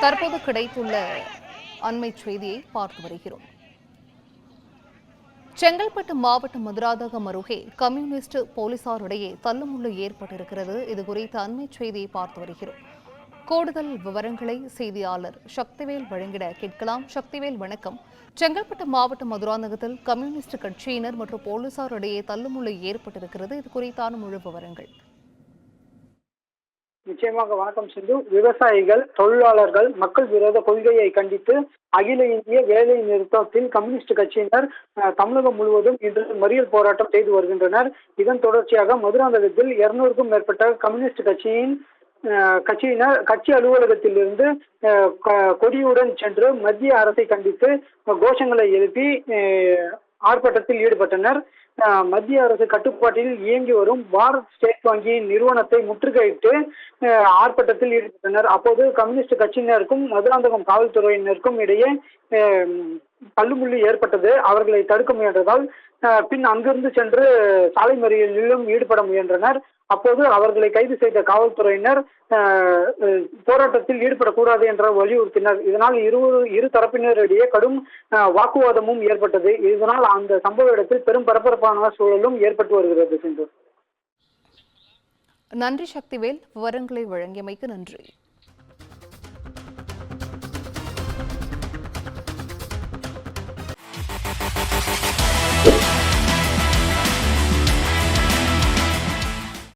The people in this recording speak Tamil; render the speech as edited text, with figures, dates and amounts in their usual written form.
தற்போது கிடைத்துள்ள அண்மை செய்தியை பார்த்து வருகிறோம். செங்கல்பட்டு மாவட்டம் மதுராந்தகம் அருகே கம்யூனிஸ்ட் போலீசாரிடையே தள்ளுமுள்ளு ஏற்பட்டிருக்கிறது. இதுகுறித்த அண்மை செய்தியை பார்த்து வருகிறோம். கூடுதல் விவரங்களை செய்தியாளர் சக்திவேல் வழங்கிட கேட்கலாம். சக்திவேல், வணக்கம். செங்கல்பட்டு மாவட்டம் மதுராந்தகத்தில் கம்யூனிஸ்ட் கட்சியினர் மற்றும் போலீசாரிடையே தள்ளுமுள்ளு ஏற்பட்டிருக்கிறது. இது குறித்தான முழு விவரங்கள். நிச்சயமாக வணக்கம் சிந்து. விவசாயிகள், தொழிலாளர்கள் மக்கள் விரோத கொள்கையை கண்டித்து அகில இந்திய வேலை நிறுத்தத்தில் கம்யூனிஸ்ட் கட்சியினர் தமிழகம் முழுவதும் இன்று மறியல் போராட்டம் செய்து வருகின்றனர். இதன் தொடர்ச்சியாக மதுராந்தகத்தில் 200க்கும் மேற்பட்ட கம்யூனிஸ்ட் கட்சியினர் கட்சி அலுவலகத்தில் இருந்து கொடியுடன் சென்று மத்திய அரசை கண்டித்து கோஷங்களை எழுப்பி ஆர்ப்பாட்டத்தில் ஈடுபட்டனர். மத்திய அரசு கட்டுப்பாட்டில் இயங்கி வரும் பாரத் ஸ்டேட் வங்கியின் நிறுவனத்தை முற்றுகையிட்டு ஆர்ப்பாட்டத்தில் ஈடுபட்டனர். அப்போது கம்யூனிஸ்ட் கட்சியினருக்கும் மதுராந்தகம் காவல்துறையினருக்கும் இடையே தள்ளுமுள்ளு ஏற்பட்டது. அவர்களை தடுக்க முயன்றதால் பின் அங்கிருந்து சென்று சாலை மறியலிலும் ஈடுபட முயன்றனர். அப்போது அவர்களை கைது செய்த காவல்துறையினர் போராட்டத்தில் ஈடுபடக்கூடாது என்று வலியுறுத்தினர். இதனால் இரு தரப்பினரிடையே கடும் வாக்குவாதமும் ஏற்பட்டது. இதனால் அந்த சம்பவ இடத்தில் பெரும் பரபரப்பான சூழலும் ஏற்பட்டு வருகிறது. நன்றி சக்திவேல், விவரங்களை வழங்கியமைக்கு நன்றி.